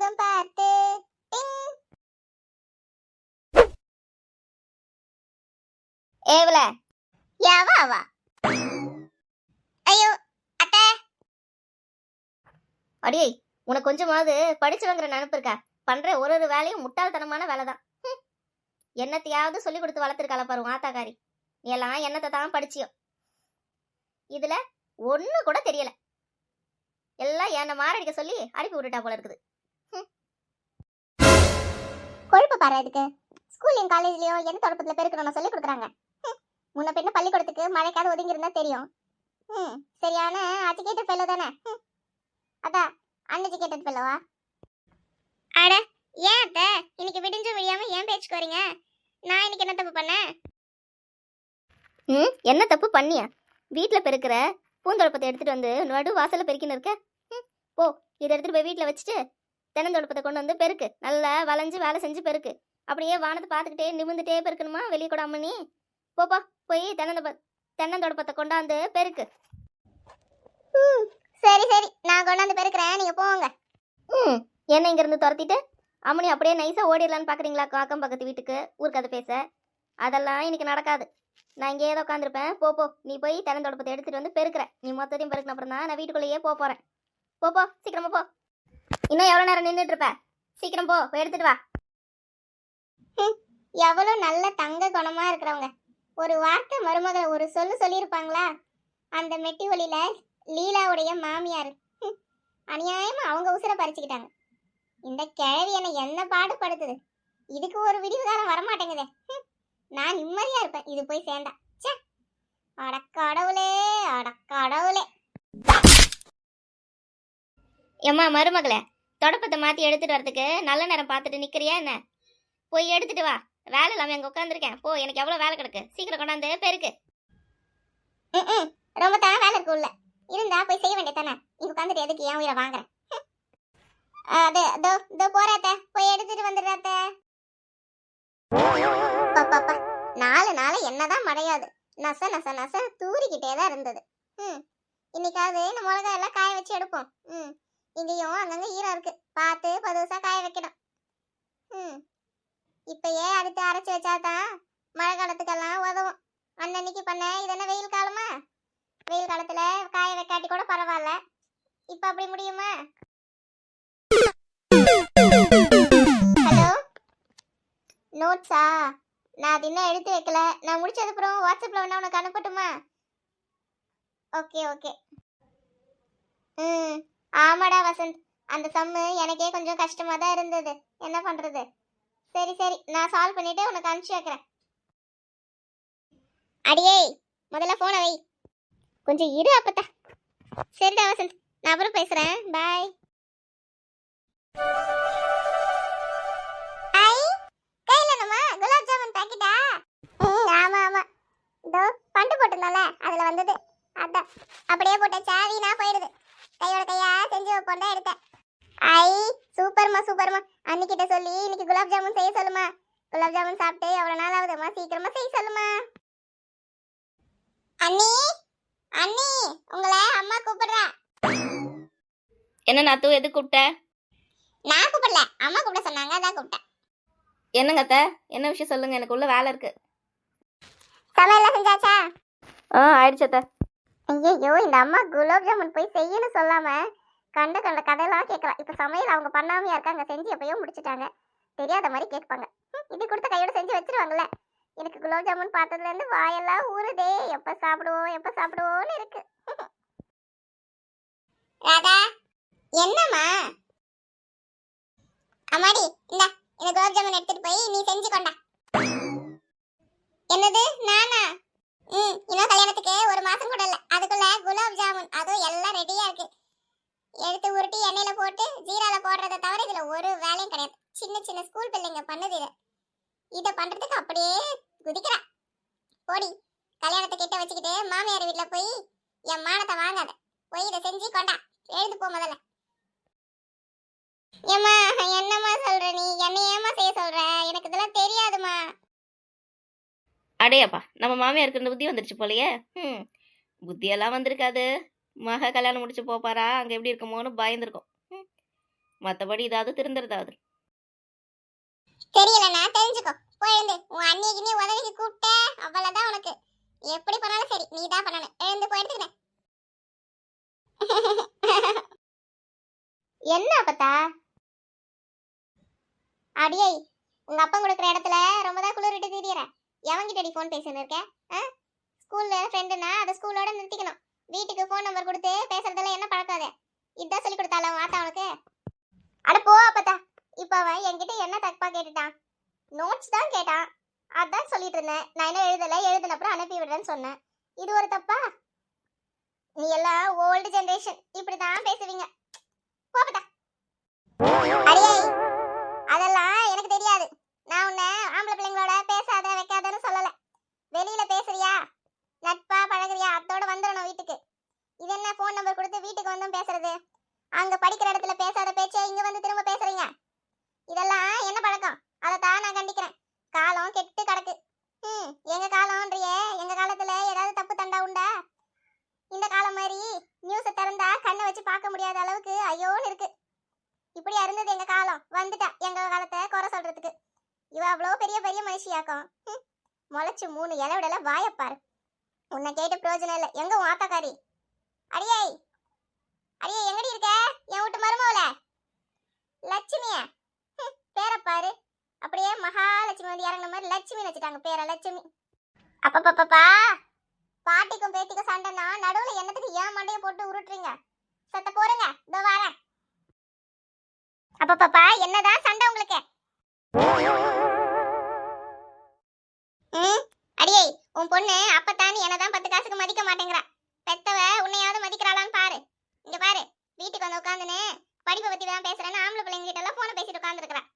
முகம் பார்த்து ஏவல யாவா அவா ஐயோ அத்தை அடியே உனக்கு கொஞ்சமாவது படிச்சவங்கிற நினைப்பு இருக்கா? பண்ற ஒரு ஒரு வேலையும் முட்டாள்தனமான வேலை தான். என்னத்தையாவது சொல்லி கொடுத்து வளர்த்துருக்காள பாரு ஆத்தாக்காரி. நீ எல்லாம் என்னத்தை தான் படிச்சியோ, இதுல ஒண்ணு கூட தெரியல. எல்லாம் என்ன மாரடிக்க சொல்லி அனுப்பி விட்டுட்டா போல இருக்குது. கொழுப்பு பாரு இதுக்கு. ஸ்கூல்லையும் காலேஜ்லயும் என்ன தொடப்பத்துல பெருக்கணும்னு சொல்லி கொடுக்குறாங்க. முன்ன பின்ன பள்ளிக்கூடத்துக்கு மழைக்காவது ஒதுங்கி இருந்தா தெரியும். சரியான அஜிகேட்டட் ஃபெல்லோ தானே. அதான் அன்எஜுகேட்டட் ஃபெல்லோவா? அட ஏன் அத்தை இன்னைக்கு விடிஞ்சு விடியாம ஏன் பேச்சுக்கு வரீங்க? நான் இன்னைக்கு என்ன தப்பு பண்ணேன்? என்ன தப்பு பண்ணியா? வீட்டில் பெருக்கிற பூந்தொடப்பத்தை எடுத்துட்டு வந்து நடு வாசல்ல பெருக்கின்னு இருக்க. போ, இதை எடுத்துட்டு போய் வீட்டில் வச்சுட்டு தென்னந்தொடப்பத்தை கொண்டு வந்து பெருக்கு. நல்லா வளைஞ்சு வேலை செஞ்சு பெருக்கு. அப்படியே வானத்தை பார்த்துக்கிட்டே நிமிந்துட்டே பெருக்கணுமா? வெளியே கூட அம்மனி போப்பா, போய் தென்னந்தொடப்பத்தை கொண்டாந்து பெருக்கு. சரி சரி, நான் கொண்டாந்து பெருக்கிறேன், நீங்க போங்க. என்ன இங்க இருந்து துரத்திட்டு அம்மனி அப்படியே நைஸா ஓடிடலான்னு பாக்குறீங்களா? அக்கம் பக்கத்து வீட்டுக்கு ஊருக்கதை பேச. அதெல்லாம் இன்னைக்கு நடக்காது. நான் இங்கே ஏதோ உட்காந்துருப்பேன். போ, நீ போய் தென்னந்தொடப்பத்தை எடுத்துட்டு வந்து பெருக்கிற. நீ மொத்தத்தையும் பெருக்கின அப்புறம் தான் நான் வீட்டுக்குள்ளேயே போறேன். போ சீக்கிரமா போ. இன்னும் எவ்வளவு நேரம் நின்றுட்டு இருப்ப? சீக்கிரம் போ, எடுத்துட்டு வா. எவ்வளவு நல்ல தங்க குணமா இருக்கிறவங்க. ஒரு வார்த்தை மருமகளை ஒரு சொல்லியிருப்பாங்களா? அந்த மெட்டி ஒலியில லீலாவுடைய மாமியார் அநியாயமா அவங்க உசுரை பறிச்சுக்கிட்டாங்க. இந்த கிழவி என்ன பாடுபடுத்துது. இதுக்கு ஒரு விடிவு காலம் வரமாட்டேங்குதே. நான் நிம்மதியா இருப்பேன் இது போய் சேர்ந்தா. சே, அடக்கடவுளே அடக்கடவுளே. எம்மா மருமகளே, தொடப்பத்தை மாத்தி எடுத்துட்டு வரதுக்கு நல்ல நேரம் பார்த்துட்டு நிக்கிறியா என்ன? போய் எடுத்துட்டு வா. வேலை இல்லாம எங்க உட்காந்துருக்கேன். போ, எனக்கு எவ்வளவு வேலை கிடக்கு. சீக்கிரம் கொண்டாந்து பெருக்கு. ரொம்ப தான் வேலை இருக்கு உள்ள. இருந்தா போய் செய்ய வேண்டியதானே. இங்க உட்காந்துட்டு எதுக்கு ஏன் உயிரை வாங்குறேன்? அது போறாத்த, போய் எடுத்துட்டு வந்துடுறாத்த. பாப்பா, 4 நாள் என்னதான் மழையாது. நச நச நச தூரிக்கிட்டே தான் இருந்தது. இன்னைக்காவது இந்த மிளகாய் எல்லாம் காய வச்சு எடுப்போம். இங்கேயும் அங்கங்க ஈரம் இருக்கு, பார்த்து பதுசா காய வைக்கணும். இப்பயே அடுத்து அரைச்சு வச்சாதான் மழை காலத்துக்கெல்லாம் உதவும். அன்னன்னைக்கு பண்ண இதென்ன வெயில் காலமா? வெயில் காலத்துல காய வைக்காட்டி கூட பரவாயில்ல. இப்ப அப்படி முடியுமா? ஹலோ, நோட்ஸா? நான் அது இன்னும் எடுத்து வைக்கல. நான் முடிச்சது அப்புறம் வாட்ஸ்அப்ல வேணா உனக்கு அனுப்பட்டுமா? ஓகே. ஆமாடா வசந்த், அந்த சம்மு எனக்கே கொஞ்சம் கஷ்டமா தான் இருந்தது. என்ன பண்றது? சரி நான் சால்வ் பண்ணிட்டு உனக்கு அனுப்பிச்சு வைக்கிறேன். அடியே முதல்ல போனை வை. கொஞ்சம் இரு அப்பத்தா. சரிடா வசந்த், நான் அப்புறம் பேசுறேன். பாய். குலாப் ஜாமுன் பாக்கெட்டா? ஆமா இதோ பண்டு போட்டிருந்தோம்ல அதுல வந்தது. அதான் அப்படியே போட்டா வீணா போயிடுது. கையோட கையா செஞ்சு வைப்போம் தான் எடுத்தேன். ஐ சூப்பர்மா. அன்னிக்கிட்ட சொல்லி இன்னைக்கு குலாப் ஜாமுன் செய்ய சொல்லுமா. குலாப் ஜாமுன் சாப்பிட்டு எவ்வளவு நாள் ஆகுதுமா, சீக்கிரமா செய்ய சொல்லுமா. அண்ணி உங்களை அம்மா கூப்பிடுறா. என்ன நாத்து, எது கூப்பிட்ட? நான் கூப்பிடல, அம்மா கூப்பிட சொன்னாங்க, அதான் கூப்பிட்டேன். என்னங்க அத்தை, என்ன விஷயம் சொல்லுங்க. எனக்கு உள்ள வேலை இருக்கு. சமையல்லாம் செஞ்சாச்சா? ஆயிடுச்சு அத்தை. ஐயோ, இந்த அம்மா குலாப் ஜாமுன் போய் செய்யணும் சொல்லாம கண்ட கதையெல்லாம் கேட்கலாம். இப்ப சமையல் அவங்க பண்ணாமையா இருக்காங்க, செஞ்சு எப்பயோ முடிச்சுட்டாங்க. தெரியாத மாதிரி கேட்பாங்க. இது கொடுத்த கையோட செஞ்சு வச்சிருவாங்கல்ல. எனக்கு குலாப் ஜாமுன் பார்த்ததுல இருந்து வாயெல்லாம் ஊறுதே. எப்ப சாப்பிடுவோம்னு இருக்கு. ராதா, என்னம்மா? அம்மாடி, இந்த குலாப் ஜாமுன் எடுத்துட்டு போய் நீ செஞ்சு கொண்டா. என்னது நானா? இன்னும் கல்யாணத்துக்கு ஒரு மாசம் கூட இல்ல, அதுக்குள்ள குலாப் ஜாமுன் அதுவும் எல்லாம் ரெடியா இருக்கு. எடுத்து உருட்டி எண்ணெயில போட்டு ஜீரால போடுறத தவிர இதுல ஒரு வேலையும் கிடையாது. சின்ன ஸ்கூல் பிள்ளைங்க பண்ணுது இதை பண்றதுக்கு அப்படியே குதிக்கிறா. போடி, கல்யாணத்தை கிட்ட வச்சுக்கிட்டு மாமியார் வீட்டுல போய் என் மானத்தை வாங்காத. போய் இதை செஞ்சு கொண்டா. எழுந்து போ முதல்ல. ஏம்மா, என்னம்மா சொல்ற நீ? என்ன ஏமா செய்ய சொல்ற? எனக்கு இதெல்லாம் தெரியாதுமா. அடையப்பா, நம்ம மாமியாருக்கு இந்த புத்தி வந்துருச்சு போலயே. புத்தியெல்லாம் வந்திருக்காது. மக கல்யாணம் முடிச்சு போப்பாரா, அங்க எப்படி இருக்குமோன்னு பயந்துருக்கும். மற்றபடி இதாவது திருந்துறதாவது. தெரியலண்ணா தெரிஞ்சுக்கோ. போய் எழுந்து உன் அண்ணிக்கு நீ உதவிக்கு கூப்பிட்ட அவ்வளவுதான் உனக்கு. எப்படி பண்ணாலும் சரி நீ தான் பண்ணணும். எழுந்து போய் எடுத்துக்கிறேன். என்ன அப்பத்தா? அடியே உங்க அப்பா கொடுக்குற இடத்துல ரொம்ப தான் குளிரிட்டு திரியற. எவங்கிட்டடி ஃபோன் பேசின்னு இருக்க? ஸ்கூல்ல ஃப்ரெண்டுனா அதை ஸ்கூலோட நிறுத்திக்கணும். வீட்டுக்கு ஃபோன் நம்பர் கொடுத்து பேசுறதெல்லாம் என்ன பழக்காத. இதான் சொல்லி கொடுத்தால உன் ஆத்தா உனக்கு? அட போ அப்பத்தா. இப்ப அவன் என்கிட்ட என்ன தப்பா கேட்டுட்டான்? நோட்ஸ் தான் கேட்டான். அதான் சொல்லிட்டு இருந்தேன். நான் என்ன எழுதின அப்புறம் அனுப்பி விடுறேன்னு சொன்னேன். இது ஒரு தப்பா? நீ எல்லாம் ஓல்டு ஜெனரேஷன், இப்படிதான் பேசுவீங்க. போப்பட்டா. அடியே அதெல்லாம் எனக்கு தெரியாது. நான் உன்னை ஆம்பளை பிள்ளைங்களோட பேசாத வைக்காதன்னு சொல்லல. வெளியில பேசுறியா, நட்பா பழகுறியா, அதோட வந்துடணும் வீட்டுக்கு. இது என்ன ஃபோன் நம்பர் கொடுத்து வீட்டுக்கு வந்தும் பேசுறது? அங்க படிக்கிற இடத்துல பேசாத பேச்சே இங்க வந்து திரும்ப பேசுறீங்க. இதெல்லாம் என்ன பழக்கம்? அதைத்தான் நான் கண்டிக்கிறேன். காலம் கெட்டு கிடக்கு. எங்க காலம்ன்றியே, எங்க காலத்துல ஏதாவது தப்பு தண்டா உண்டா? இந்த காலம் மாதிரி நியூஸை திறந்தா கண்ணை வச்சு பார்க்க முடியாத அளவுக்கு ஐயோன்னு இருக்கு. இப்படியா இருந்தது எங்க காலம்? வந்துட்டா எங்க காலத்தை குறை சொல்றதுக்கு. இவ அவ்வளோ பெரிய பெரிய மனுஷியாக்கும். முளைச்சு 3 இலைவிடல வாயப்பாரு. உன்னை கேட்டு பிரயோஜனம் இல்லை. எங்க உன் ஆத்தாக்காரி? அடியே அடியே எங்கடி இருக்க? என் வீட்டு மருமவள லட்சுமிய பேரை பாரு. அப்படியே மகாலட்சுமி வந்து இறங்கின மாதிரி லட்சுமி வச்சுட்டாங்க பேரை, லட்சுமி. அப்பப்பப்பா, பாட்டிக்கும் பேட்டிக்கும் சண்டைனா நடுவுல என்னத்துக்கு ஏன் மண்டையை போட்டு உருட்டுறீங்க? சத்த போறங்க, இதோ வரேன். அப்பப்பப்பா, என்னதான் சண்டை உங்களுக்கு? அடியே உன் பொண்ணு அப்பத்தானி என்னதான் 10 காசுக்கு மதிக்க மாட்டேங்கிறா. பெத்தவ உன்னையாவது மதிக்கிறாளான்னு பாரு. இங்க பாரு, வீட்டுக்கு வந்து உட்காந்துன்னு படிப்பை பத்தி தான் பேசுறேன்னு ஆம்பளை பிள்ளைங்க கிட்ட எல்லாம் போனை பேசிட்டு உட்கார்ந்து இருக்கிறேன்.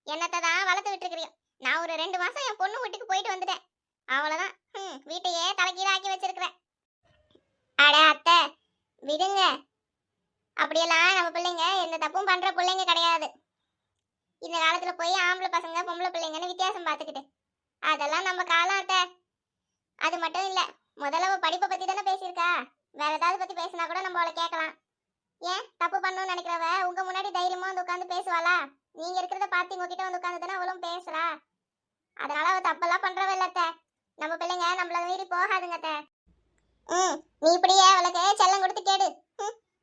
என்னத்தை தான் வளர்த்து விட்டுருக்கிறீங்க. நான் ஒரு 2 மாசம் என் பொண்ணு வீட்டுக்கு போயிட்டு வந்துட்டேன். அவ்வளவுதான். வீட்டையே தலைக்கீழ ஆக்கி வச்சிருக்கிறேன். அட அத்தை விடுங்க. அப்படியெல்லாம் நம்ம பிள்ளைங்க எந்த தப்பும் பண்ற பிள்ளைங்க கிடையாது. இந்த காலத்துல போய் ஆம்பளை பசங்க பொம்பளை பிள்ளைங்கன்னு வித்தியாசம் பார்த்துக்கிட்டு அதெல்லாம் நம்ம காலம் அத்தை. அது மட்டும் இல்ல, முதல்ல படிப்பை பத்தி தானே பேசியிருக்கா. வேற ஏதாவது பத்தி பேசினா கூட நம்ம அவளை கேட்கலாம். ஏன் தப்பு பண்ணணும்னு நினைக்கிறவ உங்க முன்னாடி தைரியமா வந்து உட்காந்து பேசுவாளா? நீங்க இருக்கிறத பார்த்து உங்ககிட்ட வந்து உட்காந்து தானே அவளும் பேசுறா. அதனால அவ தப்பெல்லாம் பண்றவ இல்ல அத்தை. நம்ம பிள்ளைங்க நம்மள மீறி போகாதுங்க அத்தை. நீ இப்படியே அவளுக்கு செல்லம் கொடுத்து கேடு.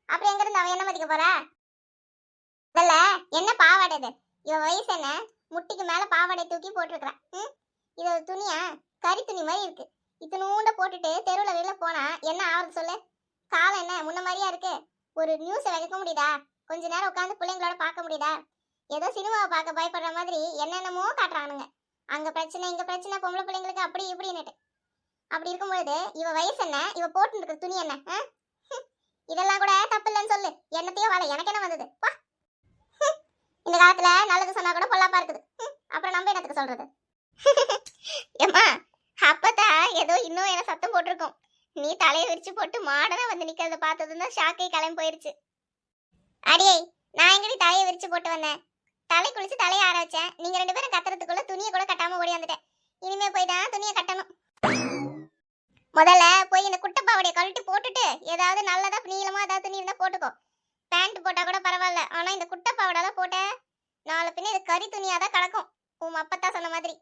அப்புறம் எங்க இருந்து அவ என்ன மதிக்க போறா? இல்ல என்ன பாவாடை இது? இவ வயசு என்ன? முட்டிக்கு மேல பாவாடை தூக்கி போட்டிருக்கிறா. இது ஒரு துணியா? கறி துணி மாதிரி இருக்கு. இத்தனூண்ட போட்டுட்டு தெருவுல வெளியில போனா என்ன ஆகுது சொல்லு? காலம் என்ன முன்ன மாதிரியா இருக்கு? ஒரு நியூஸை வைக்க முடியுதா? கொஞ்ச நேரம் உட்காந்து பிள்ளைங்களோட பார்க்க முடியுதா? ஏதோ சினிமாவை பார்க்க பயப்படுற மாதிரி என்னென்னமோ காட்டுறானுங்க. அங்க பிரச்சனை இங்க பிரச்சனை, பொம்பளை பிள்ளைங்களுக்கு அப்படி இப்படின்னுட்டு. அப்படி இருக்கும்பொழுது இவ வயசு என்ன? இவ போட்டு இருக்கிற துணி என்ன? இதெல்லாம் கூட தப்பு இல்லைன்னு சொல்லு. என்னத்தையோ வாழ எனக்கு என்ன வந்தது? இந்த காலத்துல நல்லது சொன்னா கூட பொல்லாப்பா இருக்குது. அப்புறம் நம்ம என்னத்துக்கு சொல்றது? ஏமா அப்பதான் ஏதோ இன்னும் என்ன சத்தம் போட்டிருக்கோம். நீ தலையை விரிச்சு போட்டு மாடனா வந்து நிக்கிறத பார்த்ததுதான் ஷாக்கை கிளம்பி போயிருச்சு. அடியே நான் எங்கடி தலையை விரிச்சு போட்டு வந்தேன்? தலை குளிச்சு தலையை ஆற வச்சேன். நீங்க 2 பேரும் கத்துறதுக்குள்ள துணியை கூட கட்டாம ஓடி வந்துட்டேன். இனிமே போய் தான் துணியை கட்டணும். முதல்ல போய் இந்த குட்டப்பாவடைய கழட்டி போட்டுட்டு ஏதாவது நல்லதா நீளமா ஏதாவது துணி இருந்தா போட்டுக்கோ. பேண்ட் போட்டா கூட பரவாயில்ல. ஆனா இந்த குட்டப்பாவடெல்லாம் போட்ட நாளை பின்ன இது கறி துணியாதான் கிடக்கும். உன் அப்பத்தான் சொன்ன மாதிரி.